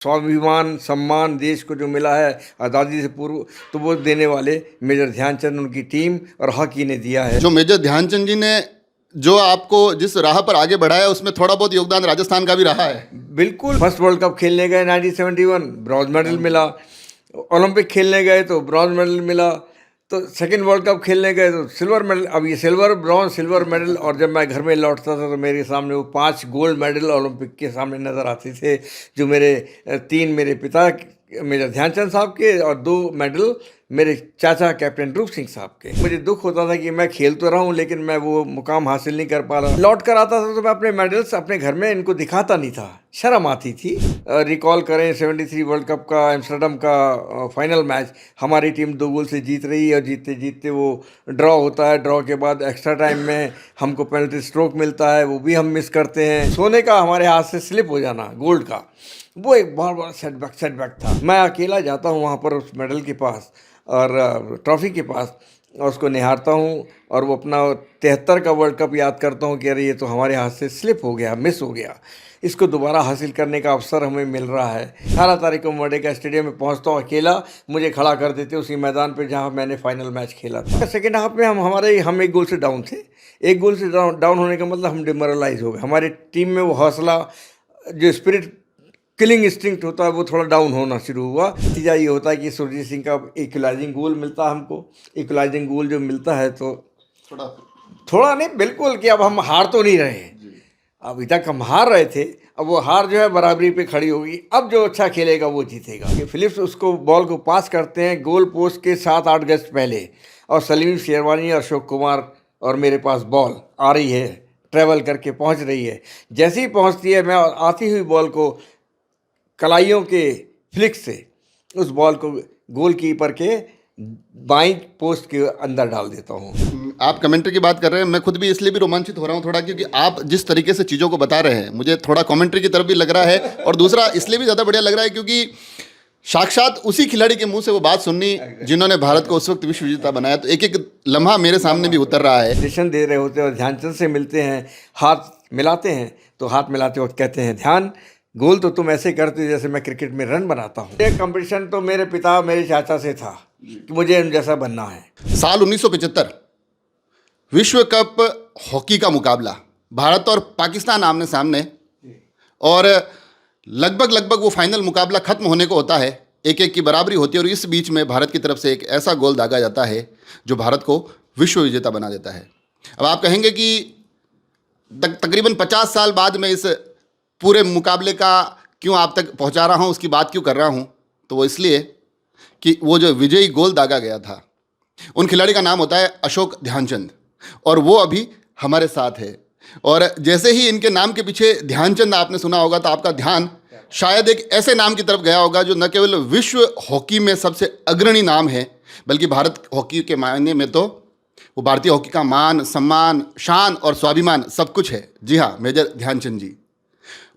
स्वाभिमान सम्मान देश को जो मिला है आज़ादी से पूर्व, तो वो देने वाले मेजर ध्यानचंद, उनकी टीम और हॉकी ने दिया है। जो मेजर ध्यानचंद जी ने जो आपको जिस राह पर आगे बढ़ाया उसमें थोड़ा बहुत योगदान राजस्थान का भी रहा है। बिल्कुल। फर्स्ट वर्ल्ड कप खेलने गए 1971, ब्रॉन्ज मेडल मिला। ओलंपिक खेलने गए तो ब्रॉन्ज मेडल मिला। तो सेकेंड वर्ल्ड कप खेलने गए तो सिल्वर मेडल। अब ये सिल्वर, ब्रॉन्ज, सिल्वर मेडल। और जब मैं घर में लौटता था तो मेरे सामने वो 5 गोल्ड मेडल ओलंपिक के सामने नज़र आते थे, जो मेरे 3 मेरे पिता मेजर ध्यानचंद साहब के और 2 मेडल मेरे चाचा कैप्टन रूप सिंह साहब के। मुझे दुख होता था कि मैं खेल तो रहा हूँ लेकिन मैं वो मुकाम हासिल नहीं कर पा रहा। लौट कर आता था तो मैं अपने मेडल्स अपने घर में इनको दिखाता नहीं था, शर्म आती थी। रिकॉल करें 73 वर्ल्ड कप का एम्स्टर्डम का फाइनल मैच, हमारी टीम 2 गोल से जीत रही है और जीतते जीतते वो ड्रॉ होता है। ड्रॉ के बाद एक्स्ट्रा टाइम में हमको पेनल्टी स्ट्रोक मिलता है, वो भी हम मिस करते हैं। सोने का हमारे हाथ से स्लिप हो जाना, गोल्ड का, वो एक बहुत बड़ा सेटबैक था। मैं अकेला जाता हूँ वहाँ पर उस मेडल के पास और ट्रॉफी के पास, और उसको निहारता हूँ और वो अपना 73 का वर्ल्ड कप याद करता हूँ कि अरे ये तो हमारे हाथ से स्लिप हो गया, मिस हो गया। इसको दोबारा हासिल करने का अवसर हमें मिल रहा है। 18 तारीख को मर्डेका स्टेडियम में पहुँचता हूँ अकेला, मुझे खड़ा कर देते उसी मैदान पे जहाँ मैंने फाइनल मैच खेला था। सेकेंड हाफ में हम 1 गोल से डाउन थे। 1 गोल से डाउन होने का मतलब हम डिमोरलाइज हो गए। हमारी टीम में वो हौसला, जो स्पिरिट, किलिंग इंस्टिंक्ट होता है, वो थोड़ा डाउन होना शुरू हुआ। नतीजा ये होता है कि सुरजीत सिंह का इक्वलाइजिंग गोल मिलता है हमको। इक्वलाइजिंग गोल जो मिलता है तो थोड़ा नहीं, बिल्कुल, कि अब हम हार तो नहीं रहे हैं। अभी तक हम हार रहे थे, अब वो हार जो है बराबरी पे खड़ी होगी। अब जो अच्छा खेलेगा वो जीतेगा। कि फिलिप्स उसको बॉल को पास करते हैं गोल पोस्ट के 7-8 गज पहले, और सलीम शेरवानी और अशोक कुमार और मेरे पास बॉल आ रही है, ट्रेवल करके पहुंच रही है। जैसे ही पहुंचती है, मैं आती हुई बॉल को कलाइयों के फ्लिक से उस बॉल को गोलकीपर के बाईं पोस्ट के अंदर डाल देता हूँ। आप कमेंट्री की बात कर रहे हैं, मैं खुद भी इसलिए भी रोमांचित हो रहा हूँ थोड़ा, क्योंकि आप जिस तरीके से चीज़ों को बता रहे हैं मुझे थोड़ा कमेंट्री की तरफ भी लग रहा है, और दूसरा इसलिए भी ज़्यादा बढ़िया लग रहा है क्योंकि साक्षात उसी खिलाड़ी के मुंह से वो बात सुननी जिन्होंने भारत को उस वक्त विश्व विजेता बनाया। तो एक एक लम्हा मेरे सामने भी उतर रहा है। सेशन दे रहे होते हैं और ध्यानचंद से मिलते हैं, हाथ मिलाते हैं, तो हाथ मिलाते वक्त कहते हैं, ध्यान, गोल तो तुम ऐसे करते हो जैसे मैं क्रिकेट में रन बनाता हूँ। ये कंपटीशन तो मेरे पिता, मेरे चाचा से था कि मुझे उन जैसा बनना है। साल 1975 विश्व कप हॉकी का मुकाबला, भारत और पाकिस्तान आमने सामने, और लगभग वो फाइनल मुकाबला खत्म होने को होता है, 1-1 की बराबरी होती है, और इस बीच में भारत की तरफ से एक ऐसा गोल दागा जाता है जो भारत को विश्व विजेता बना देता है। अब आप कहेंगे कि तकरीबन 50 साल बाद मैं इस पूरे मुकाबले का क्यों आप तक पहुंचा रहा हूं, उसकी बात क्यों कर रहा हूं, तो वो इसलिए कि वो जो विजयी गोल दागा गया था, उन खिलाड़ी का नाम होता है अशोक ध्यानचंद, और वो अभी हमारे साथ है। और जैसे ही इनके नाम के पीछे ध्यानचंद आपने सुना होगा तो आपका ध्यान शायद एक ऐसे नाम की तरफ गया होगा जो न केवल विश्व हॉकी में सबसे अग्रणी नाम है, बल्कि भारत हॉकी के मायने में तो वो भारतीय हॉकी का मान, सम्मान, शान और स्वाभिमान सब कुछ है। जी हाँ, मेजर ध्यानचंद जी,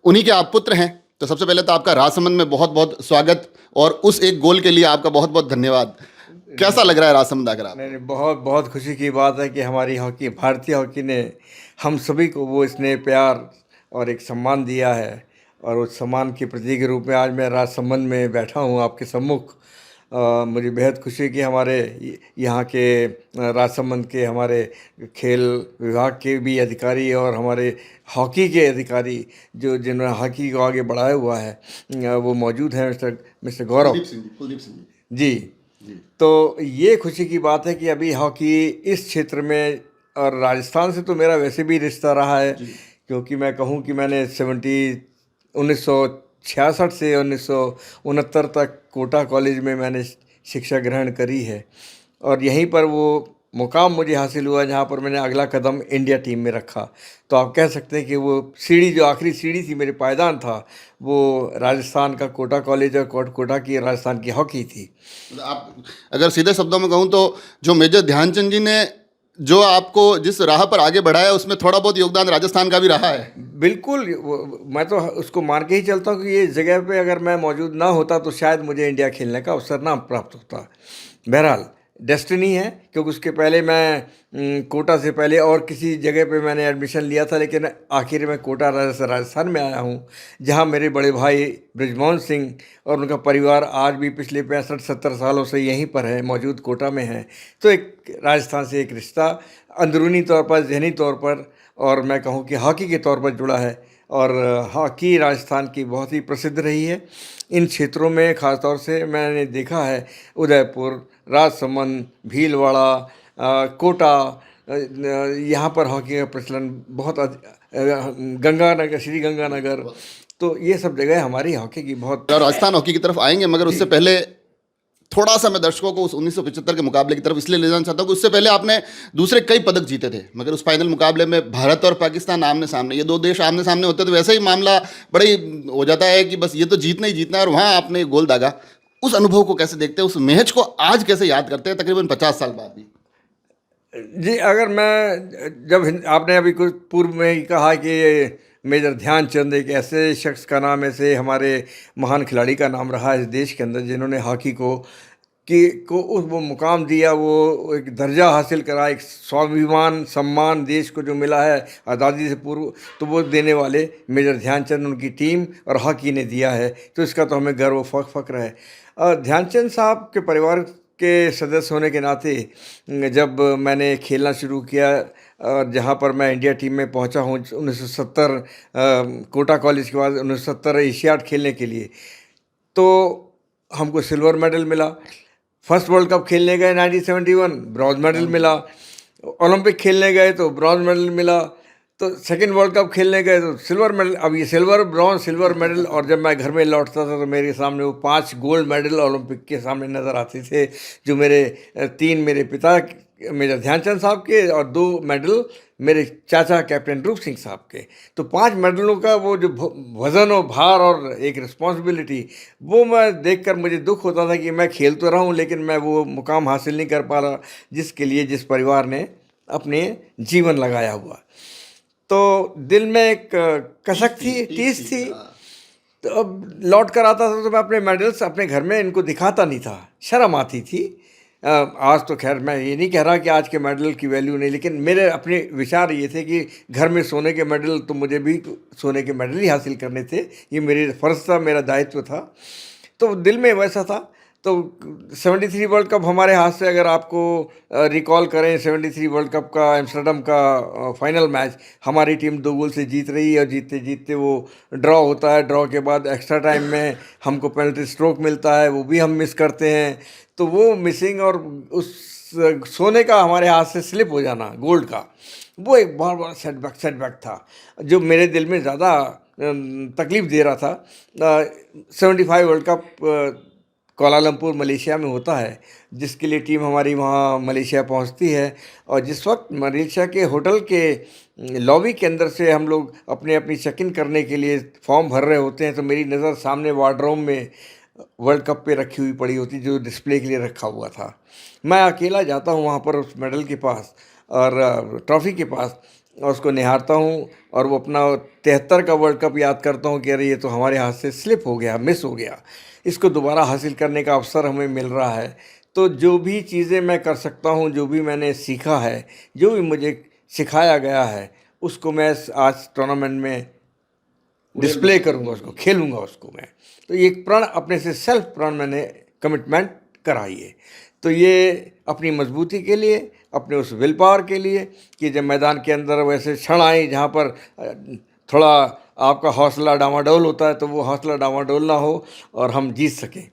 उन्हीं के आप पुत्र हैं। तो सबसे पहले तो आपका राजसमंद में बहुत बहुत स्वागत, और उस एक गोल के लिए आपका बहुत बहुत धन्यवाद। कैसा लग रहा है राजसमंद आकर आप? नहीं, बहुत बहुत खुशी की बात है कि हमारी हॉकी, भारतीय हॉकी ने हम सभी को वो स्नेह, प्यार और एक सम्मान दिया है, और उस सम्मान के प्रतीक के रूप में आज मैं राजसमंद में बैठा हूँ आपके सम्मुख। मुझे बेहद खुशी कि हमारे यहाँ के राजसमंद के हमारे खेल विभाग के भी अधिकारी और हमारे हॉकी के अधिकारी जो जिन्होंने हॉकी को आगे बढ़ाया हुआ है वो मौजूद हैं। मिस्टर गौरव कुलदीप सिंह जी। तो ये खुशी की बात है कि अभी हॉकी इस क्षेत्र में, और राजस्थान से तो मेरा वैसे भी रिश्ता रहा है, क्योंकि मैं कहूँ कि मैंने 1966 से 1969 तक कोटा कॉलेज में मैंने शिक्षा ग्रहण करी है, और यहीं पर वो मुकाम मुझे हासिल हुआ जहाँ पर मैंने अगला कदम इंडिया टीम में रखा। तो आप कह सकते हैं कि वो सीढ़ी, जो आखिरी सीढ़ी थी, मेरे पायदान था, वो राजस्थान का कोटा कॉलेज और कोटा की राजस्थान की हॉकी थी। आप अगर सीधे शब्दों में कहूँ तो जो मेजर ध्यानचंद जी ने जो आपको जिस राह पर आगे बढ़ाया उसमें थोड़ा बहुत योगदान राजस्थान का भी रहा है। बिल्कुल, मैं तो उसको मान के ही चलता हूँ कि ये जगह पे अगर मैं मौजूद ना होता तो शायद मुझे इंडिया खेलने का अवसर ना प्राप्त होता। बहरहाल डेस्टिनी है, क्योंकि उसके पहले मैं कोटा से पहले और किसी जगह पे मैंने एडमिशन लिया था, लेकिन आखिर में कोटा राजस्थान में आया हूँ, जहाँ मेरे बड़े भाई बृजमोहन सिंह और उनका परिवार आज भी पिछले 65-70 सालों से यहीं पर है, मौजूद कोटा में है। तो एक राजस्थान से एक रिश्ता अंदरूनी तौर पर, ज़हनी तौर पर, और मैं कहूँ कि हॉकी के तौर पर जुड़ा है। और हॉकी राजस्थान की बहुत ही प्रसिद्ध रही है। इन क्षेत्रों में ख़ास तौर से मैंने देखा है, उदयपुर, राजसमंद, भीलवाड़ा, कोटा, यहाँ पर हॉकी का प्रचलन बहुत गंगानगर, श्री गंगानगर, तो ये सब जगह हमारी हॉकी की बहुत। और राजस्थान हॉकी की तरफ आएंगे, मगर उससे पहले थोड़ा सा मैं दर्शकों को उस 1975 के मुकाबले की तरफ इसलिए ले जाना चाहता हूँ कि उससे पहले आपने दूसरे कई पदक जीते थे, मगर उस फाइनल मुकाबले में भारत और पाकिस्तान आमने सामने, ये दो देश आमने सामने होते तो वैसे ही मामला बड़ा ही हो जाता है कि बस ये तो जीतना ही जीतना है, और वहाँ आपने गोल दागा। उस अनुभव को कैसे देखते हैं, उस मैच को आज कैसे याद करते हैं तकरीबन 50 साल बाद भी? जी, अगर मैं जब आपने अभी कुछ पूर्व में ही कहा कि मेजर ध्यानचंद एक ऐसे शख्स का नाम, ऐसे हमारे महान खिलाड़ी का नाम रहा इस देश के अंदर, जिन्होंने हॉकी को उस वो मुकाम दिया, वो एक दर्जा हासिल करा, एक स्वाभिमान सम्मान देश को जो मिला है आज़ादी से पूर्व, तो वो देने वाले मेजर ध्यानचंद, उनकी टीम और हॉकी ने दिया है। तो इसका तो हमें गर्व फ़ख्र है। ध्यानचंद साहब के परिवार के सदस्य होने के नाते जब मैंने खेलना शुरू किया, जहाँ पर मैं इंडिया टीम में पहुँचा हूँ 1970, कोटा कॉलेज के बाद 1970 एशियाड खेलने के लिए, तो हमको सिल्वर मेडल मिला। फर्स्ट वर्ल्ड कप खेलने गए 1971, ब्रॉन्ज मेडल मिला। ओलंपिक खेलने गए तो ब्रॉन्ज मेडल मिला। तो सेकेंड वर्ल्ड कप खेलने गए तो सिल्वर मेडल। अब ये सिल्वर मेडल, और जब मैं घर में लौटता था तो मेरे सामने वो 5 गोल्ड मेडल ओलंपिक के सामने नज़र आते थे, जो मेरे 3 मेरे पिता मेजर ध्यानचंद साहब के और 2 मेडल मेरे चाचा कैप्टन रूप सिंह साहब के। तो 5 मेडलों का वो जो वज़न और भार और एक रिस्पॉन्सिबिलिटी, वो मैं देखकर मुझे दुख होता था कि मैं खेल तो रहा हूँ, लेकिन मैं वो मुकाम हासिल नहीं कर पा रहा जिसके लिए जिस परिवार ने अपने जीवन लगाया हुआ। तो दिल में एक कसक थी, टीस थी। तो अब लौट कर आता था तो मैं अपने मेडल्स अपने घर में इनको दिखाता नहीं था, शर्म आती थी। आज तो खैर मैं ये नहीं कह रहा कि आज के मेडल की वैल्यू नहीं, लेकिन मेरे अपने विचार ये थे कि घर में सोने के मेडल, तो मुझे भी सोने के मेडल ही हासिल करने थे, ये मेरी फ़र्ज़ था, मेरा दायित्व था। तो दिल में वैसा था। तो 73 वर्ल्ड कप हमारे हाथ से, अगर आपको रिकॉल करें 73 वर्ल्ड कप का एम्स्टर्डम का फाइनल मैच, हमारी टीम 2 गोल से जीत रही है और जीतते जीतते वो ड्रॉ होता है। ड्रॉ के बाद एक्स्ट्रा टाइम में हमको पेनल्टी स्ट्रोक मिलता है, वो भी हम मिस करते हैं। तो वो मिसिंग और उस सोने का हमारे हाथ से स्लिप हो जाना गोल्ड का, वो एक बहुत बड़ा सेटबैक था, जो मेरे दिल में ज़्यादा तकलीफ़ दे रहा था। 75 वर्ल्ड कप कोलालमपुर मलेशिया में होता है, जिसके लिए टीम हमारी वहाँ मलेशिया पहुँचती है। और जिस वक्त मलेशिया के होटल के लॉबी के अंदर से हम लोग अपनी चेक इन करने के लिए फॉर्म भर रहे होते हैं, तो मेरी नज़र सामने वार्डरोब में वर्ल्ड कप पे रखी हुई पड़ी होती, जो डिस्प्ले के लिए रखा हुआ था। मैं अकेला जाता हूँ वहाँ पर उस मेडल के पास और ट्रॉफ़ी के पास, और उसको निहारता हूँ, और वो अपना 73 का वर्ल्ड कप याद करता हूँ कि अरे ये तो हमारे हाथ से स्लिप हो गया, मिस हो गया, इसको दोबारा हासिल करने का अवसर हमें मिल रहा है। तो जो भी चीज़ें मैं कर सकता हूँ, जो भी मैंने सीखा है, जो भी मुझे सिखाया गया है, उसको मैं आज टूर्नामेंट में डिस्प्ले करूँगा, उसको खेलूँगा उसको मैं। तो ये एक प्रण, अपने से सेल्फ प्रण मैंने कमिटमेंट कराई है। तो ये अपनी मजबूती के लिए, अपने उस विल पावर के लिए, कि जब मैदान के अंदर वैसे क्षण आए जहाँ पर थोड़ा आपका हौसला डामाडोल होता है, तो वो हौसला डामाडोल ना हो और हम जीत सकें।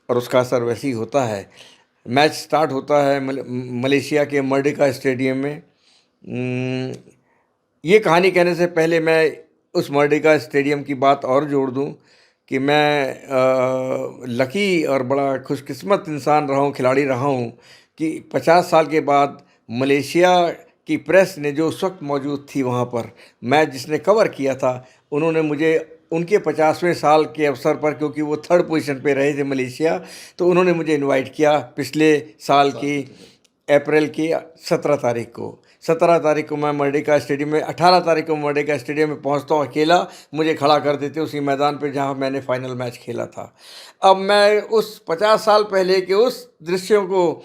और उसका असर वैसे ही होता है। मैच स्टार्ट होता है मलेशिया के मर्डिका स्टेडियम में। ये कहानी कहने से पहले मैं उस मर्डिका स्टेडियम की बात और जोड़ दूं कि मैं लकी और बड़ा खुशकिस्मत इंसान रहा हूँ, खिलाड़ी रहा हूँ, कि 50 साल के बाद मलेशिया की प्रेस ने, जो उस वक्त मौजूद थी वहाँ पर, मैच जिसने कवर किया था, उन्होंने मुझे उनके 50वें साल के अवसर पर, क्योंकि वो 3rd पोजीशन पे रहे थे मलेशिया, तो उन्होंने मुझे इनवाइट किया पिछले साल की अप्रैल की 17 तारीख को। 17 तारीख को मैं मर्डिका स्टेडियम में, 18 तारीख को मर्डिका स्टेडियम में पहुंचता हूँ अकेला, मुझे खड़ा कर देते उसी मैदान पे जहां मैंने फाइनल मैच खेला था। अब मैं उस 50 साल पहले के उस दृश्यों को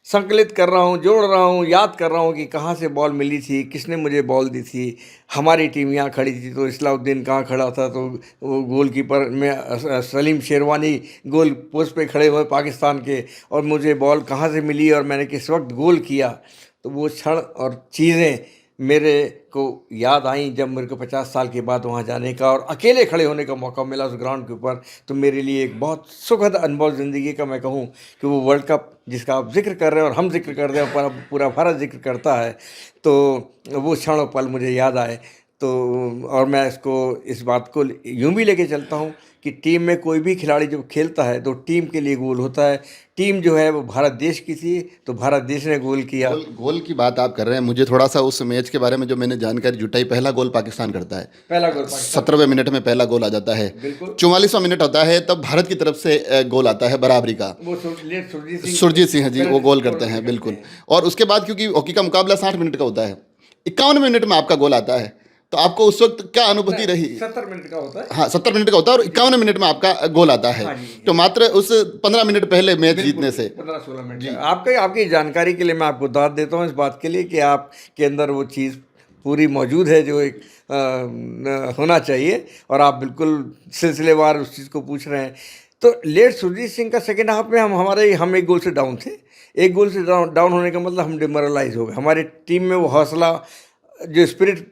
संकलित कर रहा हूँ, जोड़ रहा हूँ, याद कर रहा हूँ कि कहाँ से बॉल मिली थी, किसने मुझे बॉल दी थी। हमारी टीम यहाँ खड़ी थी तो इस्लाउद्दीन कहाँ खड़ा था, तो वो गोलकीपर में सलीम शेरवानी गोल पोस्ट पे खड़े हुए पाकिस्तान के, और मुझे बॉल कहाँ से मिली और मैंने किस वक्त गोल किया। तो वो क्षण और चीज़ें मेरे को याद आई जब मेरे को 50 साल के बाद वहाँ जाने का और अकेले खड़े होने का मौका मिला उस ग्राउंड के ऊपर। तो मेरे लिए एक बहुत सुखद अनुभव ज़िंदगी का मैं कहूँ कि वो वर्ल्ड कप जिसका आप जिक्र कर रहे हैं और हम जिक्र कर रहे हैं, पूरा भारत जिक्र करता है, तो वो क्षण और पल मुझे याद आए। तो और मैं इस बात को यूं भी लेके चलता हूं कि टीम में कोई भी खिलाड़ी जब खेलता है तो टीम के लिए गोल होता है। टीम जो है वो भारत देश की थी, तो भारत देश ने गोल किया। गोल की बात आप कर रहे हैं, मुझे थोड़ा सा उस मैच के बारे में जो मैंने जानकारी जुटाई, पहला गोल पाकिस्तान करता है, पहला गोल पाकिस्तान 17वें मिनट में पहला गोल आ जाता है। 44वां मिनट होता है तब भारत की तरफ से गोल आता है बराबरी का, वो सुरजीत सिंह जी वो गोल करते हैं, बिल्कुल। और उसके बाद क्योंकि हॉकी का मुकाबला 60 मिनट का होता है, 51वें मिनट में आपका गोल आता है, तो आपको उस वक्त क्या अनुभूति रही? 70 मिनट का होता है। हाँ, 70 मिनट का होता है और 51वें मिनट में आपका गोल आता है। तो मात्र उस 15 मिनट पहले मैच जीतने से 15-16 मिनट आपकी जानकारी के लिए मैं आपको दाद देता हूँ इस बात के लिए कि आपके अंदर वो चीज़ पूरी मौजूद है जो एक होना चाहिए, और आप बिल्कुल सिलसिलेवार उस चीज़ को पूछ रहे हैं। तो लेट सुरजीत सिंह का सेकेंड हाफ में हम एक गोल से डाउन थे। एक गोल से डाउन होने का मतलब हम डिमोरलाइज हो गए। हमारी टीम में वो हौसला, जो स्पिरिट,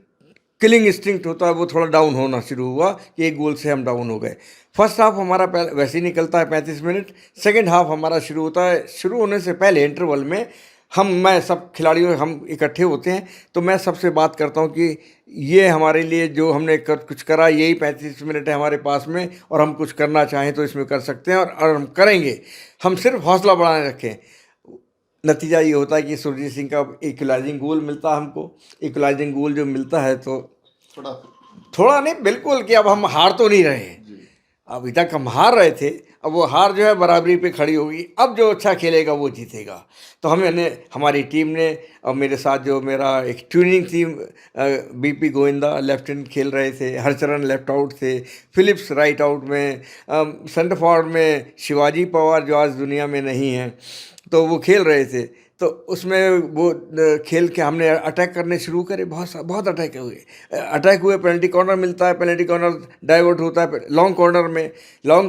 किलिंग इंस्टिंक्ट होता है, वो थोड़ा डाउन होना शुरू हुआ कि एक गोल से हम डाउन हो गए। फर्स्ट हाफ हमारा वैसे ही निकलता है 35 मिनट। सेकेंड हाफ हमारा शुरू होता है। शुरू होने से पहले इंटरवल में मैं सब खिलाड़ियों हम इकट्ठे होते हैं, तो मैं सबसे बात करता हूं कि ये हमारे लिए जो हमने कुछ करा, यही 35 मिनट है हमारे पास में, और हम कुछ करना चाहें तो इसमें कर सकते हैं, और हम करेंगे। हम सिर्फ हौसला बढ़ाने रखें। नतीजा ये होता है कि सुरजीत सिंह का इक्वलाइजिंग गोल मिलता है हमको। इक्वलाइजिंग गोल जो मिलता है तो थोड़ा नहीं, बिल्कुल कि अब हम हार तो नहीं रहे। अभी तक हम हार रहे थे, अब वो हार जो है बराबरी पे खड़ी होगी। अब जो अच्छा खेलेगा वो जीतेगा। तो हमारी टीम ने, और मेरे साथ जो मेरा एक tuning team, BP Govinda lieutenant खेल रहे थे, हरचरण लेफ्ट आउट थे, फिलिप्स राइट आउट में, सेंटर फॉरवर्ड में शिवाजी पवार जो आज दुनिया में नहीं है, तो वो खेल रहे थे। तो उसमें वो खेल के हमने अटैक करने शुरू करे। बहुत अटैक हुए। पेनल्टी कॉर्नर मिलता है, पेनल्टी कॉर्नर डाइवर्ट होता है लॉन्ग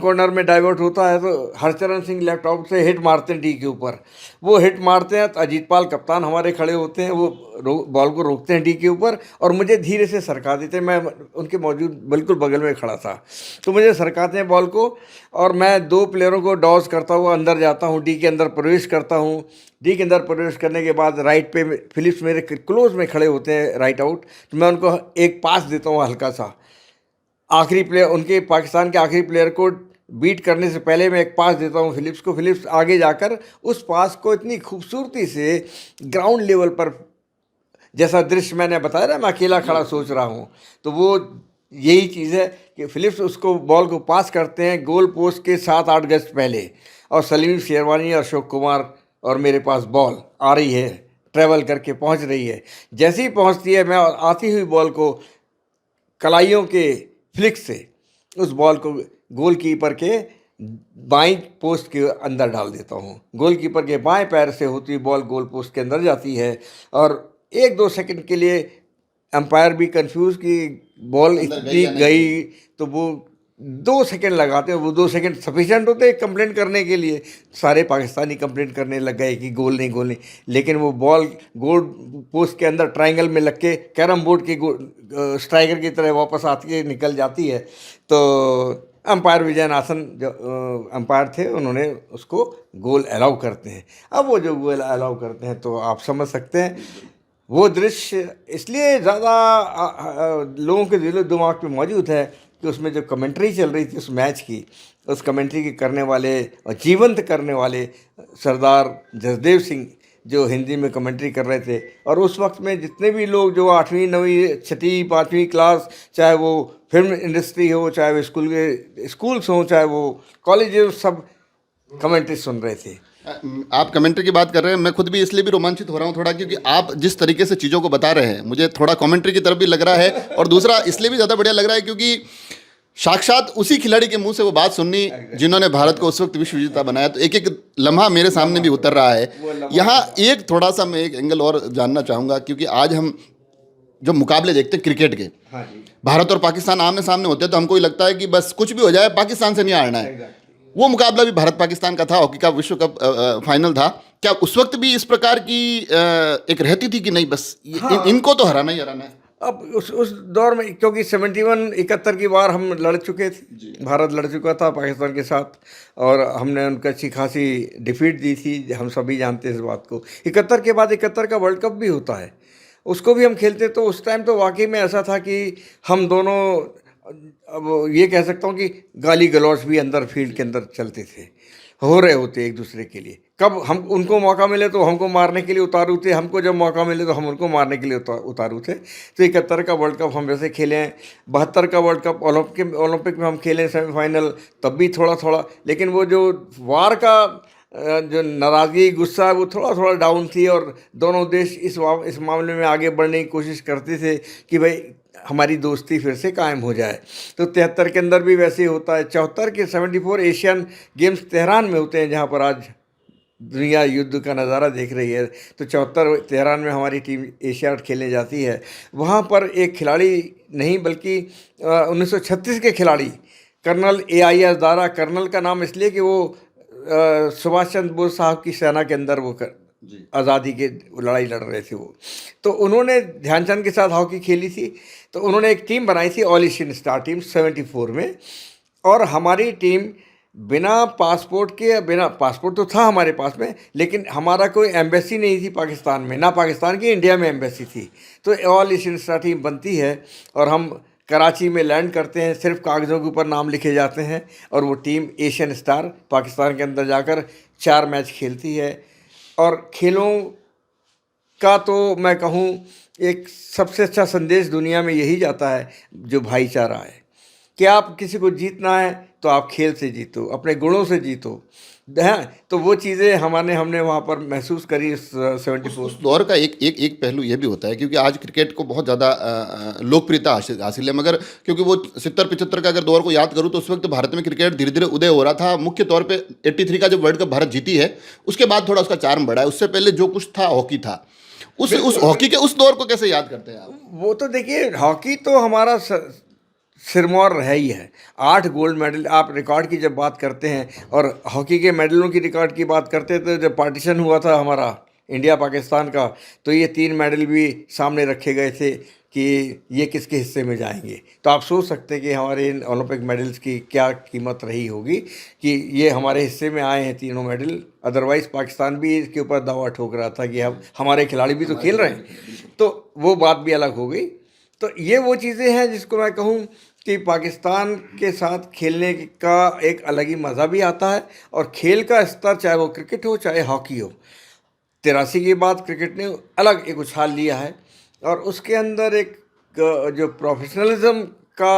कॉर्नर में डाइवर्ट होता है, तो हरचरण सिंह लेफ्ट आउट से हिट मारते हैं डी के ऊपर। वो हिट मारते हैं तो अजीतपाल कप्तान हमारे खड़े होते हैं, वो बॉल को रोकते हैं डी के ऊपर और मुझे धीरे से सरका देते हैं। मैं उनके मौजूद बिल्कुल बगल में खड़ा था, तो मुझे सरकाते हैं बॉल को, और मैं 2 प्लेयरों को डॉज करता हुआ अंदर जाता हूँ, डी के अंदर प्रवेश करता हूँ। डी के अंदर प्रवेश करने के बाद राइट पे फिलिप्स मेरे क्लोज में खड़े होते हैं राइट आउट, तो मैं उनको एक पास देता हूँ हल्का सा। आखिरी प्लेयर, उनके पाकिस्तान के आखिरी प्लेयर को बीट करने से पहले मैं एक पास देता हूँ फिलिप्स को। फिलिप्स आगे जाकर उस पास को इतनी खूबसूरती से ग्राउंड लेवल पर, जैसा दृश्य मैंने बताया ना, मैं अकेला खड़ा सोच रहा हूँ, तो वो यही चीज़ है कि फिलिप्स उसको बॉल को पास करते हैं गोल पोस्ट के 7-8 गज पहले, और सलीम शेरवानी और अशोक कुमार और मेरे पास बॉल आ रही है, ट्रैवल करके पहुंच रही है। जैसे ही पहुंचती है, मैं आती हुई बॉल को कलाइयों के फ्लिक से उस बॉल को गोलकीपर के बाईं पोस्ट के अंदर डाल देता हूं। गोलकीपर के बाएं पैर से होती हुई बॉल गोल पोस्ट के अंदर जाती है, और 1-2 सेकंड के लिए अंपायर भी कंफ्यूज कि बॉल इतनी गई, तो वो 2 सेकंड लगाते हैं। वो 2 सेकंड सफिशिएंट होते हैं कंप्लेंट करने के लिए। सारे पाकिस्तानी कंप्लेंट करने लग गए कि गोल नहीं, लेकिन वो बॉल गोल पोस्ट के अंदर ट्रायंगल में लग के कैरम बोर्ड के स्ट्राइकर की तरह वापस आती है, निकल जाती है। तो अंपायर विजयनाथन जो अंपायर थे, उन्होंने उसको गोल अलाउ करते हैं। अब वो जो गोल अलाउ करते हैं तो आप समझ सकते हैं वो दृश्य इसलिए ज़्यादा लोगों के दिलो दिमाग पे मौजूद है कि उसमें जो कमेंट्री चल रही थी उस मैच की, उस कमेंट्री के करने वाले और जीवंत करने वाले सरदार जसदेव सिंह जो हिंदी में कमेंट्री कर रहे थे। और उस वक्त में जितने भी लोग जो 8वीं 9वीं 6वीं 5वीं क्लास, चाहे वो फिल्म इंडस्ट्री हो, चाहे वो स्कूल्स हों, चाहे वो कॉलेज हो, सब कमेंट्री सुन रहे थे। आप कमेंट्री की बात कर रहे हैं, मैं खुद भी इसलिए भी रोमांचित हो रहा हूँ थोड़ा, क्योंकि आप जिस तरीके से चीज़ों को बता रहे हैं मुझे थोड़ा कमेंट्री की तरफ भी लग रहा है, और दूसरा इसलिए भी ज़्यादा बढ़िया लग रहा है क्योंकि साक्षात उसी खिलाड़ी के मुंह से वो बात सुननी जिन्होंने भारत को उस वक्त विश्व विजेता बनाया, तो एक एक लम्हा मेरे सामने भी उतर रहा है। यहाँ एक थोड़ा सा मैं एक एंगल और जानना चाहूँगा, क्योंकि आज हम जो मुकाबले देखते हैं क्रिकेट के, हाँ जी, भारत और पाकिस्तान आमने सामने होते हैं तो हमको ये लगता है कि बस कुछ भी हो जाए पाकिस्तान से नहीं हारना है। एग्जैक्टली। वो मुकाबला भी भारत पाकिस्तान का था, हॉकी का विश्व कप फाइनल था। क्या उस वक्त भी इस प्रकार की एक रहती थी कि नहीं बस इनको तो हराना ही हराना है? अब उस दौर में क्योंकि 71-71 की बार हम लड़ चुके थे, भारत लड़ चुका था पाकिस्तान के साथ, और हमने उनको अच्छी खासी डिफीट दी थी, हम सभी जानते हैं इस बात को। 71 के बाद 71 का वर्ल्ड कप भी होता है, उसको भी हम खेलते। तो उस टाइम तो वाकई में ऐसा था कि हम दोनों, अब ये कह सकता हूँ कि गाली गलौज भी अंदर फील्ड के अंदर चलते थे, हो रहे होते एक दूसरे के लिए। कब हम उनको मौका मिले तो हमको मारने के लिए उतारू थे, हमको जब मौका मिले तो हम उनको मारने के लिए उतारू थे। तो 71 का वर्ल्ड कप हम वैसे खेले हैं, 72 का वर्ल्ड कप ओलंपिक में हम खेले सेमीफाइनल, तब भी थोड़ा थोड़ा। लेकिन वो जो वार का जो नाराज़गी गुस्सा वो थोड़ा थोड़ा डाउन थी, और दोनों देश इस मामले में आगे बढ़ने की कोशिश करते थे कि भाई हमारी दोस्ती फिर से कायम हो जाए। तो 73 के अंदर भी वैसे ही होता है। 74 के 74 एशियन गेम्स तेहरान में होते हैं, जहाँ पर आज दुनिया युद्ध का नज़ारा देख रही है। तो 74 तेहरान में हमारी टीम एशियाड खेलने जाती है। वहाँ पर एक खिलाड़ी नहीं बल्कि 1936 के खिलाड़ी कर्नल AIS दारा, कर्नल का नाम इसलिए कि वो सुभाष चंद्र बोस साहब की सेना के अंदर वो आज़ादी के लड़ाई लड़ रहे थे वो। तो उन्होंने ध्यानचंद के साथ हॉकी खेली थी। तो उन्होंने एक टीम बनाई थी, ऑल एशियन स्टार टीम 74 में। और हमारी टीम बिना पासपोर्ट के, बिना पासपोर्ट तो था हमारे पास में, लेकिन हमारा कोई एम्बेसी नहीं थी पाकिस्तान में, ना पाकिस्तान की इंडिया में एम्बेसी थी। तो ऑल एशियन स्टार टीम बनती है और हम कराची में लैंड करते हैं, सिर्फ कागज़ों के ऊपर नाम लिखे जाते हैं, और वो टीम एशियन स्टार पाकिस्तान के अंदर जाकर 4 मैच खेलती है। और खेलों का तो मैं कहूँ एक सबसे अच्छा संदेश दुनिया में यही जाता है जो भाईचारा है, कि आप किसी को जीतना है तो आप खेल से जीतो, अपने गुणों से जीतो। हैं, तो वो चीज़ें हमने वहाँ पर महसूस करी इस 74। उस दौर का एक पहलू ये भी होता है, क्योंकि आज क्रिकेट को बहुत ज़्यादा लोकप्रियता हासिल है, मगर क्योंकि वो 70-75 का अगर दौर को याद करूँ तो उस वक्त भारत में क्रिकेट धीरे धीरे उदय हो रहा था। मुख्य तौर पे 83 का जब वर्ल्ड कप भारत जीती है, उसके बाद थोड़ा उसका चार्म बढ़ा है। उससे पहले जो कुछ था हॉकी था। उस हॉकी के उस दौर को कैसे याद करते हैं आप? वो तो देखिए, हॉकी तो हमारा सिरमौर है ही है। 8 गोल्ड मेडल, आप रिकॉर्ड की जब बात करते हैं और हॉकी के मेडलों की रिकॉर्ड की बात करते हैं, तो जब पार्टीशन हुआ था हमारा इंडिया पाकिस्तान का, तो ये 3 मेडल भी सामने रखे गए थे कि ये किसके हिस्से में जाएंगे। तो आप सोच सकते हैं कि हमारे इन ओलंपिक मेडल्स की क्या कीमत रही होगी कि ये हमारे हिस्से में आए हैं तीनों मेडल। अदरवाइज़ पाकिस्तान भी इसके ऊपर दावा ठोक रहा था कि हमारे खिलाड़ी भी तो खेल रहे हैं, तो वो बात भी अलग हो गई। तो ये वो चीज़ें हैं जिसको मैं कहूँ कि पाकिस्तान के साथ खेलने का एक अलग ही मज़ा भी आता है, और खेल का स्तर चाहे वो क्रिकेट हो चाहे हॉकी हो, 83 के बाद क्रिकेट ने अलग एक उछाल लिया है, और उसके अंदर एक जो प्रोफेशनलिज्म का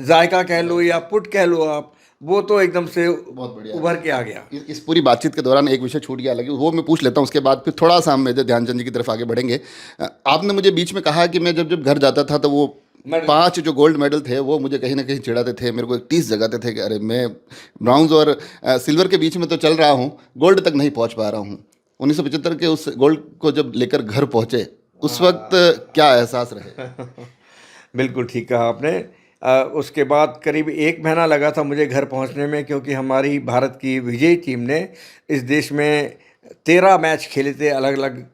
जायका कह लो या पुट कह लो आप, वो तो एकदम से बहुत बढ़िया उभर के आ गया। इस पूरी बातचीत के दौरान एक विषय छूट गया, लगे वो मैं पूछ लेता हूँ, उसके बाद फिर थोड़ा सा हम मेजर ध्यानचंद जी की तरफ आगे बढ़ेंगे। आपने मुझे बीच में कहा कि मैं जब घर जाता था तो वो 5 जो गोल्ड मेडल थे वो मुझे कहीं ना कहीं चिढ़ाते थे, मेरे को एक टीस जगाते थे कि अरे मैं ब्राउन्ज और सिल्वर के बीच में तो चल रहा हूँ, गोल्ड तक नहीं पहुँच पा रहा हूँ। 1975 के उस गोल्ड को जब लेकर घर पहुँचे, उस वक्त क्या एहसास रहे? बिल्कुल ठीक कहा आपने। उसके बाद करीब 1 महीना लगा था मुझे घर पहुंचने में, क्योंकि हमारी भारत की विजयी टीम ने इस देश में 13 मैच खेले थे अलग अलग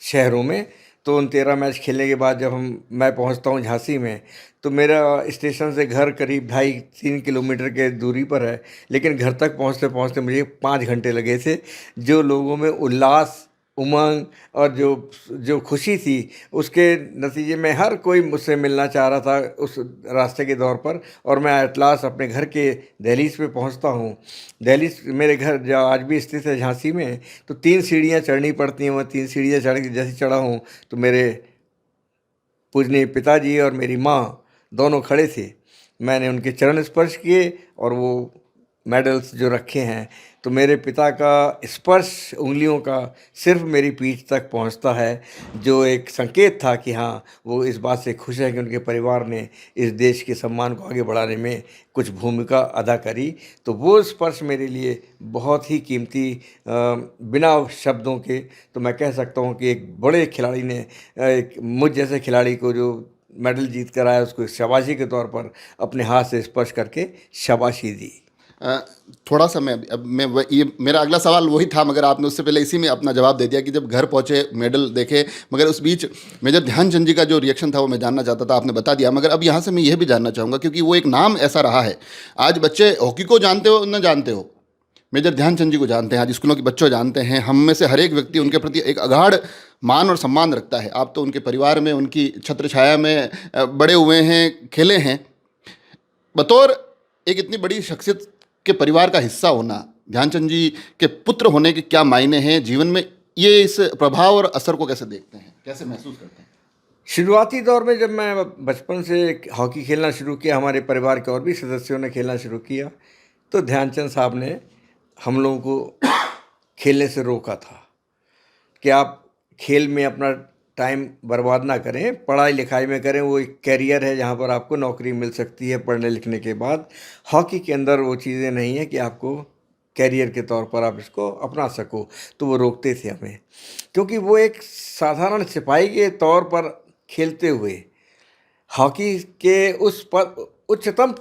शहरों में। तो उन 13 मैच खेलने के बाद जब मैं पहुंचता हूं झांसी में, तो मेरा स्टेशन से घर करीब 2.5-3 किलोमीटर के दूरी पर है, लेकिन घर तक पहुंचते पहुंचते मुझे 5 घंटे लगे थे। जो लोगों में उल्लास, उमंग और जो खुशी थी, उसके नतीजे में हर कोई मुझसे मिलना चाह रहा था उस रास्ते के दौर पर। और मैं एट लास्ट अपने घर के दहलीज पे पहुंचता हूं। दहलीज मेरे घर जो आज भी स्थित है झांसी में, तो 3 सीढ़ियां चढ़नी पड़ती हैं। मैं 3 सीढ़ियां चढ़ के जैसे चढ़ा हूं तो मेरे पूजनीय पिताजी और मेरी माँ दोनों खड़े थे। मैंने उनके चरण स्पर्श किए और वो मेडल्स जो रखे हैं, तो मेरे पिता का स्पर्श उंगलियों का सिर्फ मेरी पीठ तक पहुंचता है, जो एक संकेत था कि हाँ, वो इस बात से खुश है कि उनके परिवार ने इस देश के सम्मान को आगे बढ़ाने में कुछ भूमिका अदा करी। तो वो स्पर्श मेरे लिए बहुत ही कीमती, बिना शब्दों के तो मैं कह सकता हूँ कि एक बड़े खिलाड़ी ने एक मुझ जैसे खिलाड़ी को जो मेडल जीत कर आया, उसको शाबाशी के तौर पर अपने हाथ से स्पर्श करके शाबाशी दी। अ, थोड़ा सा ये मेरा अगला सवाल वही था, मगर आपने उससे पहले इसी में अपना जवाब दे दिया कि जब घर पहुंचे मेडल देखे। मगर उस बीच मेजर ध्यानचंद जी का जो रिएक्शन था वो मैं जानना चाहता था, आपने बता दिया। मगर अब यहाँ से मैं यह भी जानना चाहूँगा, क्योंकि वो एक नाम ऐसा रहा है, आज बच्चे हॉकी को जानते हो न जानते हो, मेजर ध्यानचंद जी को जानते हैं, आज स्कूलों के बच्चों जानते हैं। हम में से हर एक व्यक्ति उनके प्रति एक अगाध मान और सम्मान रखता है। आप तो उनके परिवार में, उनकी छत्र छाया में बड़े हुए हैं, खेले हैं। बतौर एक इतनी बड़ी शख्सियत के परिवार का हिस्सा होना, ध्यानचंद जी के पुत्र होने के क्या मायने हैं जीवन में, ये इस प्रभाव और असर को कैसे देखते हैं, कैसे महसूस करते हैं? शुरुआती दौर में जब मैं बचपन से हॉकी खेलना शुरू किया, हमारे परिवार के और भी सदस्यों ने खेलना शुरू किया, तो ध्यानचंद साहब ने हम लोगों को खेलने से रोका था कि आप खेल में अपना टाइम बर्बाद ना करें, पढ़ाई लिखाई में करें। वो एक कैरियर है जहाँ पर आपको नौकरी मिल सकती है पढ़ने लिखने के बाद। हॉकी के अंदर वो चीज़ें नहीं है कि आपको कैरियर के तौर पर आप इसको अपना सको। तो वो रोकते थे हमें, क्योंकि वो एक साधारण सिपाही के तौर पर खेलते हुए हॉकी के उस पर उच्चतम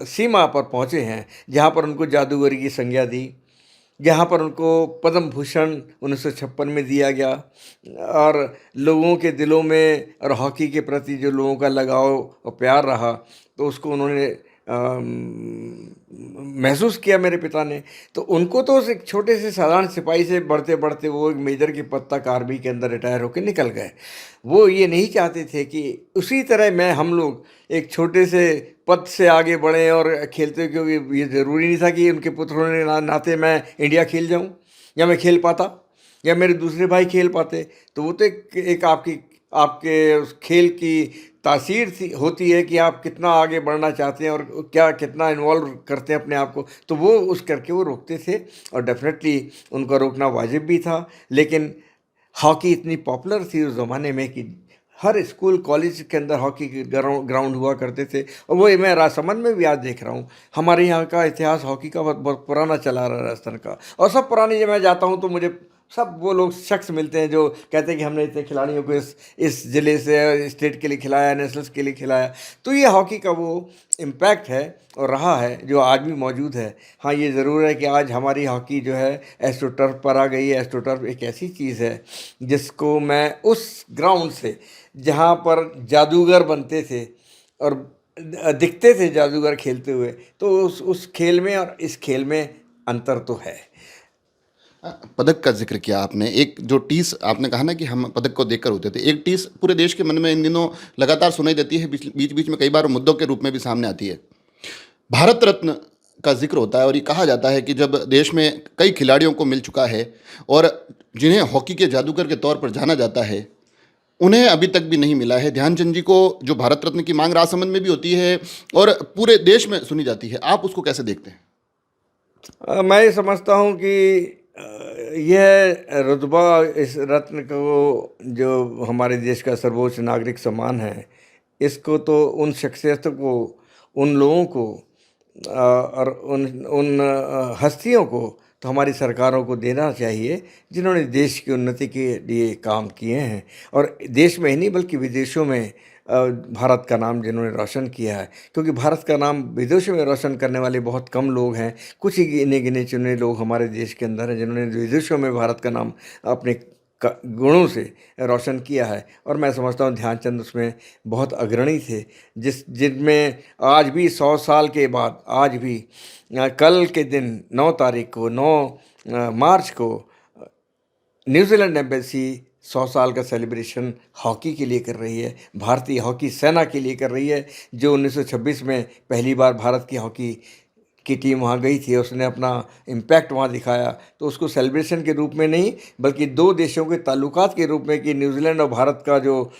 सीमा पर पहुँचे हैं, जहाँ पर उनको जादूगरी की संज्ञा दी, जहाँ पर उनको पद्म भूषण 1956 में दिया गया, और लोगों के दिलों में और हॉकी के प्रति जो लोगों का लगाव और प्यार रहा, तो उसको उन्होंने महसूस किया मेरे पिता ने। तो उनको तो उस एक छोटे से साधारण सिपाही से बढ़ते बढ़ते वो एक मेजर की पद तक आर्मी के अंदर रिटायर होकर निकल गए। वो ये नहीं चाहते थे कि उसी तरह हम लोग एक छोटे से पद से आगे बढ़ें और खेलते, क्योंकि ये ज़रूरी नहीं था कि उनके पुत्र होने के नाते मैं इंडिया खेल जाऊं, या मैं खेल पाता, या मेरे दूसरे भाई खेल पाते। तो वो तो एक आपके उस खेल की तासीर होती है कि आप कितना आगे बढ़ना चाहते हैं और क्या कितना इन्वॉल्व करते हैं अपने आप को। तो वो उस करके वो रोकते थे, और डेफिनेटली उनका रोकना वाजिब भी था। लेकिन हॉकी इतनी पॉपुलर थी उस ज़माने में कि हर स्कूल कॉलेज के अंदर हॉकी के ग्राउंड हुआ करते थे। और वो मैं राजसमंद में भी आज देख रहा हूँ, हमारे यहाँ का इतिहास हॉकी का बहुत पुराना चला रहा है राजस्थान का। और सब पुरानी, जब मैं जाता हूँ तो मुझे सब वो लोग शख्स मिलते हैं जो कहते हैं कि हमने इतने खिलाड़ियों को इस ज़िले से स्टेट के लिए खिलाया, नेशनल्स के लिए खिलाया। तो ये हॉकी का वो इम्पैक्ट है और रहा है जो आज भी मौजूद है। हाँ, ये ज़रूर है कि आज हमारी हॉकी जो है एस्ट्रोटर्फ पर आ गई है। एस्ट्रोटर्फ एक ऐसी चीज़ है जिसको मैं उस ग्राउंड से, जहाँ पर जादूगर बनते थे और दिखते थे जादूगर खेलते हुए, तो उस खेल में और इस खेल में अंतर तो है। पदक का जिक्र किया आपने, एक जो टीस आपने कहा ना कि हम पदक को देखकर होते थे, एक टीस पूरे देश के मन में इन दिनों लगातार सुनाई देती है, बीच बीच में कई बार मुद्दों के रूप में भी सामने आती है। भारत रत्न का जिक्र होता है और ये कहा जाता है कि जब देश में कई खिलाड़ियों को मिल चुका है और जिन्हें हॉकी के जादूगर के तौर पर जाना जाता है, उन्हें अभी तक भी नहीं मिला है। ध्यानचंद जी को जो भारत रत्न की मांग राजसमंद में भी होती है और पूरे देश में सुनी जाती है, आप उसको कैसे देखते हैं? मैं ये समझता हूँ कि यह रुतबा, इस रत्न को, जो हमारे देश का सर्वोच्च नागरिक सम्मान है, इसको तो उन शख्सियतों को, उन लोगों को और उन उन हस्तियों को तो हमारी सरकारों को देना चाहिए जिन्होंने देश की उन्नति के लिए काम किए हैं, और देश में ही नहीं बल्कि विदेशों में भारत का नाम जिन्होंने रोशन किया है। क्योंकि भारत का नाम विदेशों में रोशन करने वाले बहुत कम लोग हैं, कुछ ही गिने गिने चुने लोग हमारे देश के अंदर हैं जिन्होंने विदेशों में भारत का नाम अपने गुणों से रोशन किया है। और मैं समझता हूँ ध्यानचंद उसमें बहुत अग्रणी थे, जिनमें आज भी 100 साल के बाद, आज भी कल के दिन 9 तारीख को, 9 मार्च को न्यूजीलैंड एम्बेसी 100 साल का सेलिब्रेशन हॉकी के लिए कर रही है, भारतीय हॉकी सेना के लिए कर रही है, जो 1926 में पहली बार भारत की हॉकी की टीम वहाँ गई थी, उसने अपना इम्पैक्ट वहाँ दिखाया। तो उसको सेलिब्रेशन के रूप में नहीं बल्कि दो देशों के ताल्लुकात के रूप में, कि न्यूजीलैंड और भारत का जो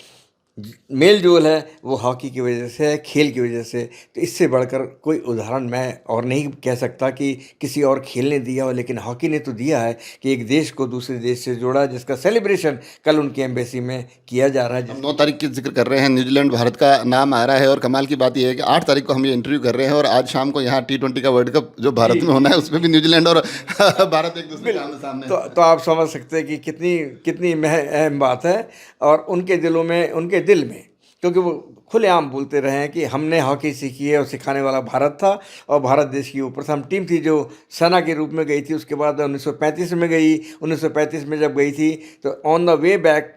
मेल जोल है वो हॉकी की वजह से है, खेल की वजह से। तो इससे बढ़कर कोई उदाहरण मैं और नहीं कह सकता कि किसी और खेल ने दिया हो, लेकिन हॉकी ने तो दिया है कि एक देश को दूसरे देश से जोड़ा, जिसका सेलिब्रेशन कल उनकी एम्बेसी में किया जा रहा है। हम 9 तारीख की जिक्र कर रहे हैं, न्यूजीलैंड भारत का नाम आ रहा है और कमाल की बात यह है कि 8 तारीख को हम ये इंटरव्यू कर रहे हैं और आज शाम को यहाँ T20 का वर्ल्ड कप जो भारत में होना है उसमें भी न्यूजीलैंड और भारत एक दूसरे के आमने सामने तो आप समझ सकते हैं कि कितनी कितनी अहम बात है। और उनके दिलों में, उनके दिल में, क्योंकि वो खुलेआम बोलते रहे हैं कि हमने हॉकी सीखी है और सिखाने वाला भारत था, और भारत देश की वो प्रथम टीम थी जो सेना के रूप में गई थी। उसके बाद 1935 में गई। 1935 में जब गई थी तो on the way back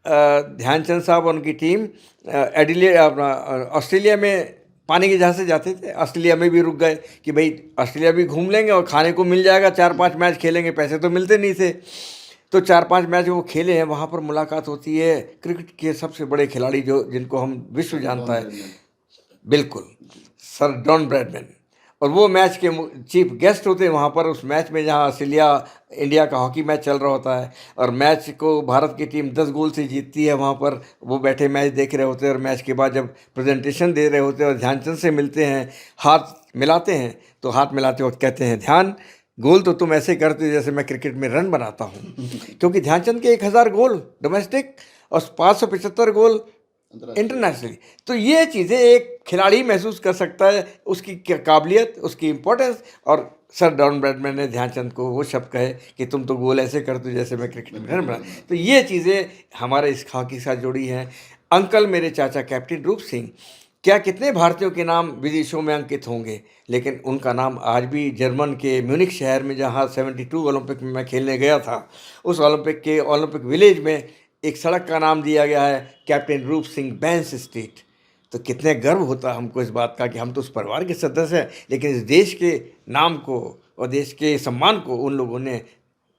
Dhyanchand साहब और उनकी टीम एडिलेड, अपना ऑस्ट्रेलिया में पानी के जहाज़ से जाते थे। ऑस्ट्रेलिया में भी रुक गए कि भाई ऑस्ट्रेलिया भी घूम लेंगे और खाने को मिल जाएगा, 4-5 मैच खेलेंगे, पैसे तो मिलते नहीं थे। तो 4-5 मैच वो खेले हैं। वहाँ पर मुलाकात होती है क्रिकेट के सबसे बड़े खिलाड़ी जो जिनको हम विश्व जानता है, बिल्कुल, सर डॉन ब्रैडमैन। और वो मैच के चीफ गेस्ट होते हैं वहाँ पर, उस मैच में जहाँ ऑस्ट्रेलिया इंडिया का हॉकी मैच चल रहा होता है और मैच को भारत की टीम 10 गोल से जीतती है। वहाँ पर वो बैठे मैच देख रहे होते हैं और मैच के बाद जब प्रेजेंटेशन दे रहे होते हैं और ध्यानचंद से मिलते हैं, हाथ मिलाते हैं, तो हाथ मिलाते वक्त कहते हैं, ध्यान, गोल तो तुम ऐसे करते हो जैसे मैं क्रिकेट में रन बनाता हूँ। क्योंकि ध्यानचंद के 1000 गोल डोमेस्टिक और 575 गोल इंटरनेशनली। तो ये चीज़ें एक खिलाड़ी महसूस कर सकता है, उसकी काबिलियत, उसकी इम्पोर्टेंस। और सर डॉन ब्रैडमैन ने ध्यानचंद को वो शब्द कहे कि तुम तो गोल ऐसे करते हो जैसे मैं क्रिकेट में रन बना। तो ये चीज़ें हमारे इस हॉकी के साथ जुड़ी हैं। अंकल मेरे चाचा कैप्टन रूप सिंह, क्या कितने भारतीयों के नाम विदेशों में अंकित होंगे, लेकिन उनका नाम आज भी जर्मन के म्यूनिख शहर में, जहाँ 72 ओलंपिक में मैं खेलने गया था, उस ओलंपिक के ओलंपिक विलेज में एक सड़क का नाम दिया गया है कैप्टन रूप सिंह बैंस स्ट्रीट। तो कितने गर्व होता है हमको इस बात का कि हम तो उस परिवार के सदस्य हैं, लेकिन इस देश के नाम को और देश के सम्मान को उन लोगों ने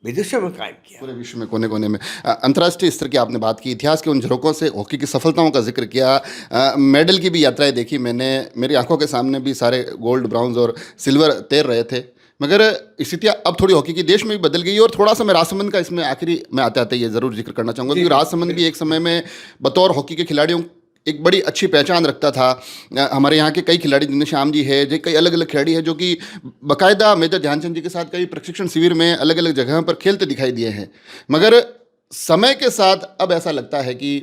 विदेशों में कायम किया। पूरे विश्व में कोने कोने में अंतर्राष्ट्रीय स्तर की आपने बात की, इतिहास के उन झरोकों से हॉकी की सफलताओं का जिक्र किया, मेडल की भी यात्राएं देखी मैंने, मेरी आंखों के सामने भी सारे गोल्ड, ब्राउन्ज और सिल्वर तैर रहे थे। मगर स्थितियाँ अब थोड़ी हॉकी की देश में भी बदल गई और थोड़ा सा मैं राजसमंद का इसमें आखिरी में आते आते ये ज़रूर जिक्र करना चाहूँगा क्योंकि राजसमंद भी एक समय में बतौर हॉकी के खिलाड़ियों एक बड़ी अच्छी पहचान रखता था। हमारे यहाँ के कई खिलाड़ी, जिनमें श्याम जी है, जो कई अलग अलग खिलाड़ी हैं जो कि बाकायदा मेजर ध्यानचंद जी के साथ कई प्रशिक्षण शिविर में अलग अलग जगहों पर खेलते दिखाई दिए हैं। मगर समय के साथ अब ऐसा लगता है कि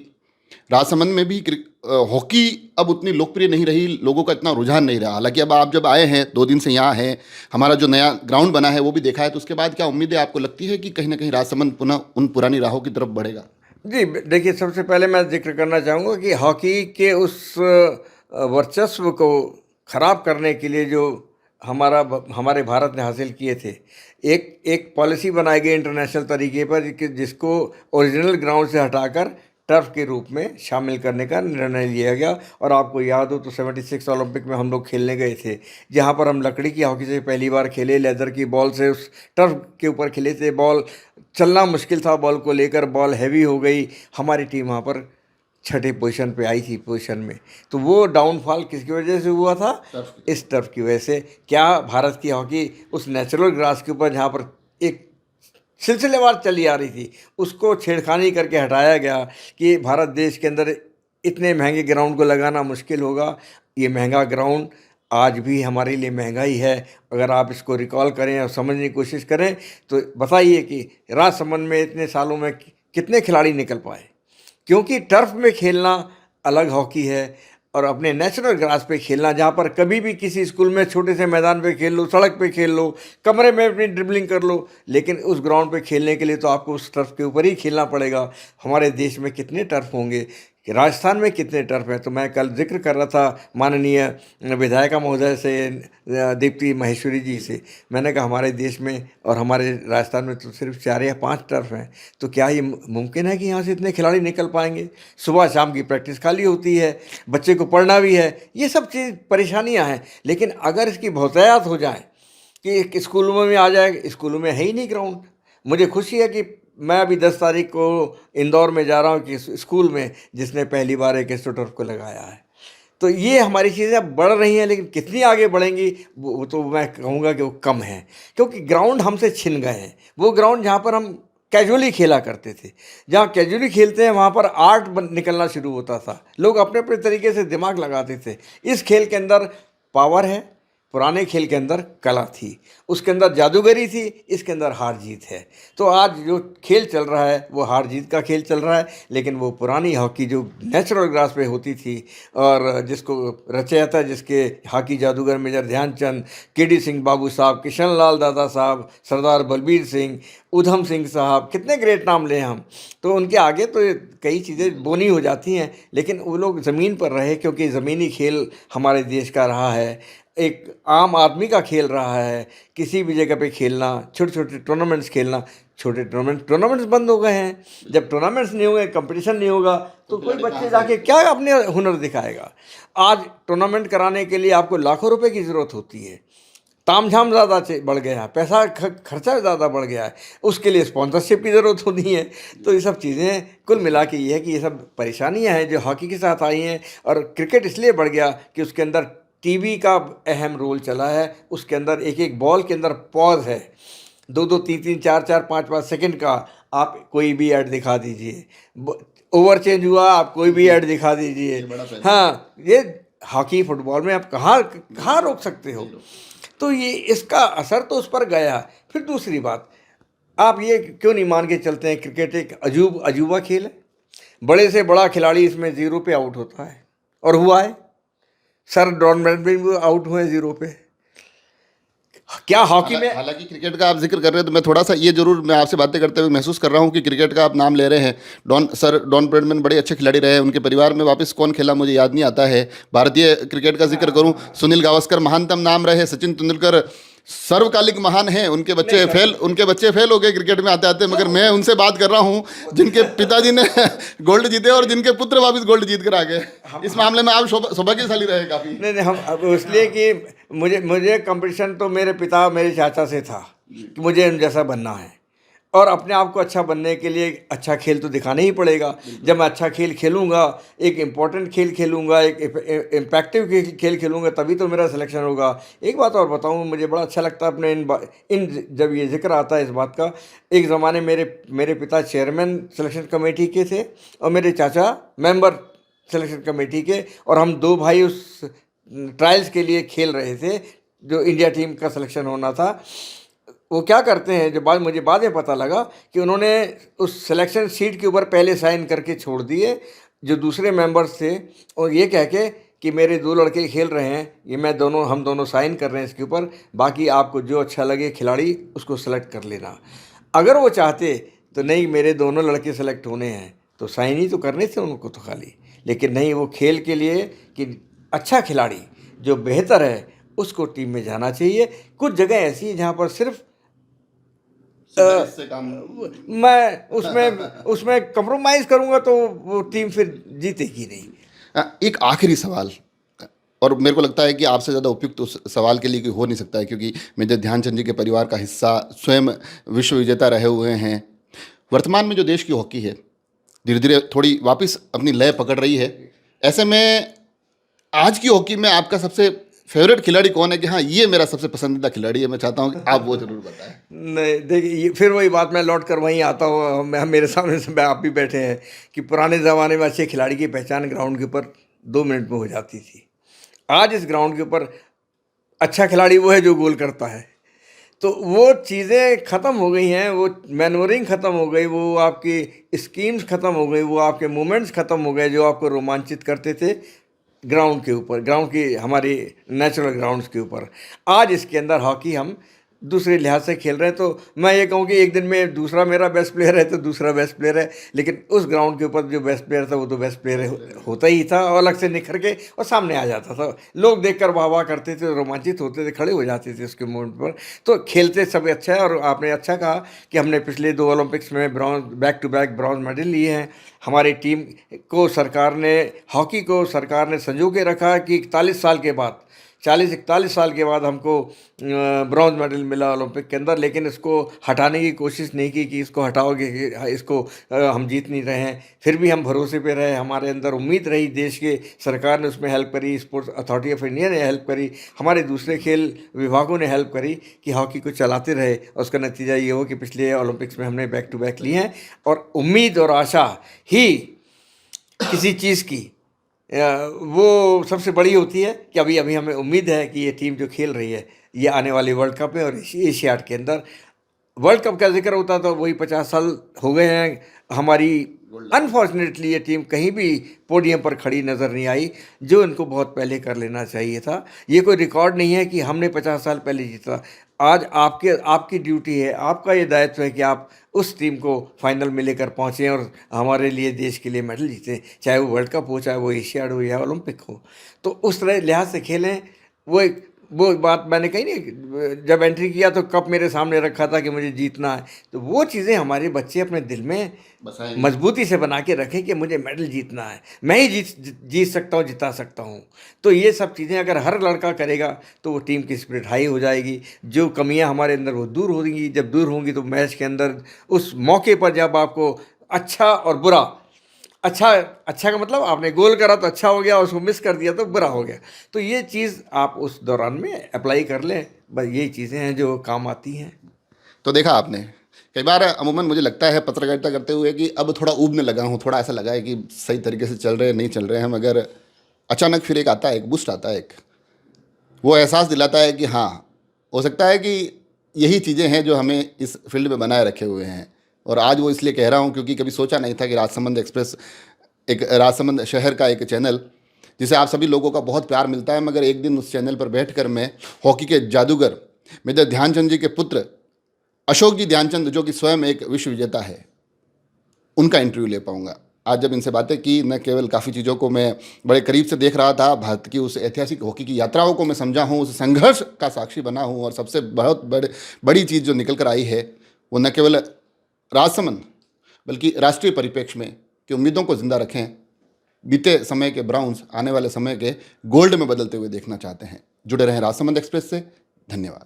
राजसमंद में भी हॉकी अब उतनी लोकप्रिय नहीं रही, लोगों का इतना रुझान नहीं रहा। हालांकि अब आप जब आए हैं, 2 दिन से यहाँ हैं, हमारा जो नया ग्राउंड बना है वो भी देखा है, तो उसके बाद क्या उम्मीदें आपको लगती है कि कहीं ना कहीं राजसमंद पुनः उन पुरानी राहों की तरफ बढ़ेगा? जी देखिए, सबसे पहले मैं जिक्र करना चाहूँगा कि हॉकी के उस वर्चस्व को ख़राब करने के लिए जो हमारे भारत ने हासिल किए थे, एक पॉलिसी बनाई गई इंटरनेशनल तरीके पर कि जिसको ओरिजिनल ग्राउंड से हटाकर टर्फ के रूप में शामिल करने का निर्णय लिया गया। और आपको याद हो तो 76 ओलंपिक में हम लोग खेलने गए थे, जहाँ पर हम लकड़ी की हॉकी से पहली बार खेले, लेदर की बॉल से उस टर्फ के ऊपर खेले थे। बॉल चलना मुश्किल था, बॉल को लेकर बॉल हैवी हो गई, हमारी टीम वहाँ पर 6ठे पोजीशन पे आई थी पोजीशन में। तो वो डाउनफॉल किसकी वजह से हुआ था? इस टर्फ की वजह से। क्या भारत की हॉकी उस नेचुरल ग्रास के ऊपर, जहाँ पर एक सिलसिलेवार चली आ रही थी, उसको छेड़खानी करके हटाया गया कि भारत देश के अंदर इतने महंगे ग्राउंड को लगाना मुश्किल होगा। ये महंगा ग्राउंड आज भी हमारे लिए महंगा ही है। अगर आप इसको रिकॉल करें और समझने की कोशिश करें तो बताइए कि राजसमंद में इतने सालों में कितने खिलाड़ी निकल पाए, क्योंकि टर्फ में खेलना अलग हॉकी है और अपने नेचुरल ग्रास पे खेलना, जहाँ पर कभी भी किसी स्कूल में छोटे से मैदान पे खेल लो, सड़क पे खेल लो, कमरे में अपनी ड्रिबलिंग कर लो, लेकिन उस ग्राउंड पे खेलने के लिए तो आपको उस टर्फ के ऊपर ही खेलना पड़ेगा। हमारे देश में कितने टर्फ होंगे, कि राजस्थान में कितने टर्फ हैं? तो मैं कल जिक्र कर रहा था माननीय विधायिका महोदय से, दीप्ति माहेश्वरी जी से, मैंने कहा हमारे देश में और हमारे राजस्थान में तो सिर्फ 4 या 5 टर्फ हैं, तो क्या ये मुमकिन है कि यहाँ से इतने खिलाड़ी निकल पाएंगे? सुबह शाम की प्रैक्टिस खाली होती है, बच्चे को पढ़ना भी है, ये सब चीज़ परेशानियाँ हैं। लेकिन अगर इसकी बहुतायत हो जाए कि स्कूलों में आ जाए, स्कूलों में है ही नहीं ग्राउंड। मुझे खुशी है कि मैं अभी 10 तारीख को इंदौर में जा रहा हूँ कि स्कूल में जिसने पहली बार एक एस्ट्रोटर्फ को लगाया है। तो ये हमारी चीज़ें अब बढ़ रही हैं, लेकिन कितनी आगे बढ़ेंगी वो तो मैं कहूँगा कि वो कम है, क्योंकि ग्राउंड हमसे छिन गए हैं। वो ग्राउंड जहाँ पर हम कैजुअली खेला करते थे। जहाँ कैजुअली खेलते हैं वहाँ पर आर्ट निकलना शुरू होता था। लोग अपने अपने तरीके से दिमाग लगाते थे। इस खेल के अंदर पावर है, पुराने खेल के अंदर कला थी, उसके अंदर जादूगरी थी, इसके अंदर हार जीत है। तो आज जो खेल चल रहा है वो हार जीत का खेल चल रहा है, लेकिन वो पुरानी हॉकी जो नेचुरल ग्रास पे होती थी और जिसको रचाया था, जिसके हॉकी जादूगर मेजर ध्यानचंद, केडी सिंह बाबू साहब, किशन लाल दादा साहब, सरदार बलबीर सिंह, उधम सिंह साहब, कितने ग्रेट नाम लें हम, तो उनके आगे तो कई चीज़ें बोनी हो जाती हैं। लेकिन वो लोग ज़मीन पर रहे क्योंकि ज़मीनी खेल हमारे देश का रहा है, एक आम आदमी का खेल रहा है। किसी भी जगह पे खेलना, छोटे छोटे टूर्नामेंट्स खेलना, छोटे टूर्नामेंट्स बंद हो गए हैं। जब टूर्नामेंट्स नहीं होंगे, कंपटीशन नहीं होगा, तो कोई बच्चे जाके क्या अपने हुनर दिखाएगा। आज टूर्नामेंट कराने के लिए आपको लाखों रुपए की ज़रूरत होती है, तामझाम ज़्यादा बढ़ गया है, पैसा खर्चा ज़्यादा बढ़ गया है, उसके लिए स्पॉन्सरशिप की ज़रूरत होती है। तो ये सब चीज़ें कुल मिला के ये है कि ये सब परेशानियां हैं जो हॉकी के साथ आई हैं। और क्रिकेट इसलिए बढ़ गया कि उसके अंदर टीवी का अहम रोल चला है। उसके अंदर एक एक बॉल के अंदर पॉज है, 2-2, 3-3, 4-4, 5-5 सेकंड का आप कोई भी ऐड दिखा दीजिए। ओवर चेंज हुआ, आप कोई भी ऐड दिखा दीजिए। हाँ, ये हॉकी फुटबॉल में आप कहाँ कहाँ रोक सकते हो। तो ये इसका असर तो उस पर गया। फिर दूसरी बात, आप ये क्यों नहीं मान के चलते हैं क्रिकेट एक अजूबा खेल है। बड़े से बड़ा खिलाड़ी इसमें 0 पे आउट होता है, और हुआ है। सर डॉन ब्रैडमैन भी आउट हुए 0 पे। क्या हॉकी में, हालांकि क्रिकेट का आप जिक्र कर रहे हैं तो मैं थोड़ा सा ये जरूर मैं आपसे बातें करते हुए महसूस कर रहा हूँ कि क्रिकेट का आप नाम ले रहे हैं। डॉन ब्रैडमैन बड़े अच्छे खिलाड़ी रहे हैं। उनके परिवार में वापस कौन खेला मुझे याद नहीं आता है। भारतीय क्रिकेट का जिक्र करूँ, सुनील गावस्कर महानतम नाम रहे, सचिन तेंदुलकर सर्वकालिक महान हैं। उनके बच्चे फेल हो गए क्रिकेट में आते आते, मगर मैं उनसे बात कर रहा हूँ जिनके पिताजी ने गोल्ड जीते और जिनके पुत्र वापस गोल्ड जीत कर आ गए। इस मामले में आप सौभाग्यशाली रहे काफ़ी। नहीं, हम अब इसलिए कि मुझे कंपटीशन तो मेरे पिता मेरे चाचा से था कि मुझे उन जैसा बनना है, और अपने आप को अच्छा बनने के लिए अच्छा खेल तो दिखाना ही पड़ेगा। जब मैं अच्छा खेल खेलूँगा, एक इम्पॉर्टेंट खेल खेलूँगा, एक इम्पैक्टिव खेल खेलूँगा, तभी तो मेरा सिलेक्शन होगा। एक बात और बताऊँ, मुझे बड़ा अच्छा लगता है अपने इन जब ये जिक्र आता है इस बात का, एक ज़माने मेरे पिता चेयरमैन सिलेक्शन कमेटी के थे और मेरे चाचा मेंबर सिलेक्शन कमेटी के, और हम 2 भाई उस ट्रायल्स के लिए खेल रहे थे जो इंडिया टीम का सिलेक्शन होना था। वो क्या करते हैं, जो मुझे बाद में पता लगा कि उन्होंने उस सिलेक्शन सीट के ऊपर पहले साइन करके छोड़ दिए जो दूसरे मेंबर्स थे, और ये कह के कि मेरे 2 लड़के खेल रहे हैं, ये हम दोनों साइन कर रहे हैं इसके ऊपर, बाकी आपको जो अच्छा लगे खिलाड़ी उसको सेलेक्ट कर लेना। अगर वो चाहते तो नहीं, मेरे दोनों लड़के सेलेक्ट होने हैं तो साइन ही तो करने थे उनको तो खाली, लेकिन नहीं, वो खेल के लिए कि अच्छा खिलाड़ी जो बेहतर है उसको टीम में जाना चाहिए। कुछ जगह ऐसी है जहाँ पर सिर्फ मैं उसमें कंप्रोमाइज़ करूँगा तो वो टीम फिर जीतेगी नहीं। एक आखिरी सवाल, और मेरे को लगता है कि आपसे ज़्यादा उपयुक्त उस सवाल के लिए कोई हो नहीं सकता है, क्योंकि मेजर ध्यानचंद जी के परिवार का हिस्सा, स्वयं विश्व विजेता रहे हुए हैं। वर्तमान में जो देश की हॉकी है धीरे धीरे थोड़ी वापस अपनी लय पकड़ रही है। ऐसे में आज की हॉकी में आपका सबसे फेवरेट खिलाड़ी कौन है कि हाँ ये मेरा सबसे पसंदीदा खिलाड़ी है? मैं चाहता हूँ कि आप वो जरूर बताएं। नहीं, देखिए, फिर वही बात, मैं लौट कर वहीं आता हूँ। मेरे सामने से आप भी बैठे हैं कि पुराने ज़माने में अच्छे खिलाड़ी की पहचान ग्राउंड के ऊपर 2 मिनट में हो जाती थी। आज इस ग्राउंड के ऊपर अच्छा खिलाड़ी वो है जो गोल करता है। तो वो चीज़ें ख़त्म हो गई हैं, वो मैनोरिंग ख़त्म हो गई, वो आपकी स्कीम्स ख़त्म हो गई, वो आपके मूवमेंट्स ख़त्म हो गए जो आपको रोमांचित करते थे ग्राउंड के ऊपर, ग्राउंड की हमारी नेचुरल ग्राउंड्स के ऊपर। आज इसके अंदर हॉकी हम दूसरे लिहाज से खेल रहे हैं। तो मैं ये कहूँ कि एक दिन में दूसरा मेरा बेस्ट प्लेयर है तो दूसरा बेस्ट प्लेयर है, लेकिन उस ग्राउंड के ऊपर जो बेस्ट प्लेयर था वो तो बेस्ट प्लेयर होता ही था, और अलग से निखर के और सामने आ जाता था। लोग देखकर वाह वाह करते थे, रोमांचित होते थे, खड़े हो जाते थे उसके मोमेंट पर। तो खेलते सब अच्छा है। और आपने अच्छा कहा कि हमने पिछले 2 ओलंपिक्स में back to back bronze medal लिए हैं। हमारी टीम को सरकार ने, हॉकी को सरकार ने संजो के रखा कि 41 साल के बाद 40-41 साल के बाद हमको ब्रॉन्ज मेडल मिला ओलंपिक के अंदर, लेकिन इसको हटाने की कोशिश नहीं की कि इसको हटाओगे कि इसको हम जीत नहीं रहे हैं। फिर भी हम भरोसे पे रहे, हमारे अंदर उम्मीद रही, देश के सरकार ने उसमें हेल्प करी, स्पोर्ट्स अथॉरिटी ऑफ इंडिया ने हेल्प करी, हमारे दूसरे खेल विभागों ने हेल्प करी कि हॉकी को चलाते रहे। और उसका नतीजा ये हो कि पिछले ओलंपिक्स में हमने बैक टू बैक लिए हैं। और उम्मीद और आशा ही किसी चीज़ की वो सबसे बड़ी होती है कि अभी अभी हमें उम्मीद है कि ये टीम जो खेल रही है ये आने वाली वर्ल्ड कप में और एशियाड के अंदर, वर्ल्ड कप का जिक्र होता तो वही 50 साल हो गए हैं हमारी। अनफॉर्चुनेटली ये टीम कहीं भी पोडियम पर खड़ी नज़र नहीं आई, जो इनको बहुत पहले कर लेना चाहिए था। ये कोई रिकॉर्ड नहीं है कि हमने 50 साल पहले जीता। आज आपकी ड्यूटी है, आपका ये दायित्व है कि आप उस टीम को फाइनल में लेकर पहुँचें और हमारे लिए, देश के लिए मेडल जीतें, चाहे वो वर्ल्ड कप हो, चाहे वो एशियाड हो या ओलंपिक हो। तो उस तरह लिहाज से खेलें। वो बात मैंने कही नहीं, जब एंट्री किया तो कप मेरे सामने रखा था कि मुझे जीतना है। तो वो चीज़ें हमारे बच्चे अपने दिल में मजबूती से बना के रखें कि मुझे मेडल जीतना है, मैं ही जीत सकता हूँ, जिता सकता हूँ। तो ये सब चीज़ें अगर हर लड़का करेगा तो वो टीम की स्पिरिट हाई हो जाएगी। जो कमियां हमारे अंदर वो दूर होंगी। जब दूर होंगी तो मैच के अंदर उस मौके पर जब आपको अच्छा और बुरा, अच्छा का मतलब आपने गोल करा तो अच्छा हो गया, उसको मिस कर दिया तो बुरा हो गया। तो ये चीज़ आप उस दौरान में अप्लाई कर लें। बस यही चीज़ें हैं जो काम आती हैं। तो देखा आपने, कई बार अमूमन मुझे लगता है पत्रकारिता करते हुए कि अब थोड़ा ऊबने लगा हूँ, थोड़ा ऐसा लगा है कि सही तरीके से चल रहे हैं, नहीं चल रहे हैं, मगर अचानक फिर एक आता है, एक बूस्ट आता है, एक वो एहसास दिलाता है कि हाँ, हो सकता है कि यही चीज़ें हैं जो हमें इस फील्ड में बनाए रखे हुए हैं। और आज वो इसलिए कह रहा हूँ क्योंकि कभी सोचा नहीं था कि राजसमंद एक्सप्रेस, एक राजसमंद शहर का एक चैनल जिसे आप सभी लोगों का बहुत प्यार मिलता है, मगर एक दिन उस चैनल पर बैठकर मैं हॉकी के जादूगर मेजर ध्यानचंद जी के पुत्र अशोक जी ध्यानचंद, जो कि स्वयं एक विश्व विजेता है, उनका इंटरव्यू ले पाऊंगा। आज जब इनसे बातें की, न केवल काफ़ी चीज़ों को मैं बड़े करीब से देख रहा था, भारत की उस ऐतिहासिक हॉकी की यात्राओं को मैं समझा हूँ, उस संघर्ष का साक्षी बना हूँ, और सबसे बहुत बड़ी चीज़ जो निकल कर आई है वो न केवल राजसमंद बल्कि राष्ट्रीय परिप्रेक्ष्य में कि उम्मीदों को जिंदा रखें, बीते समय के ब्राउन्स आने वाले समय के गोल्ड में बदलते हुए देखना चाहते हैं। जुड़े रहें राजसमंद एक्सप्रेस से। धन्यवाद।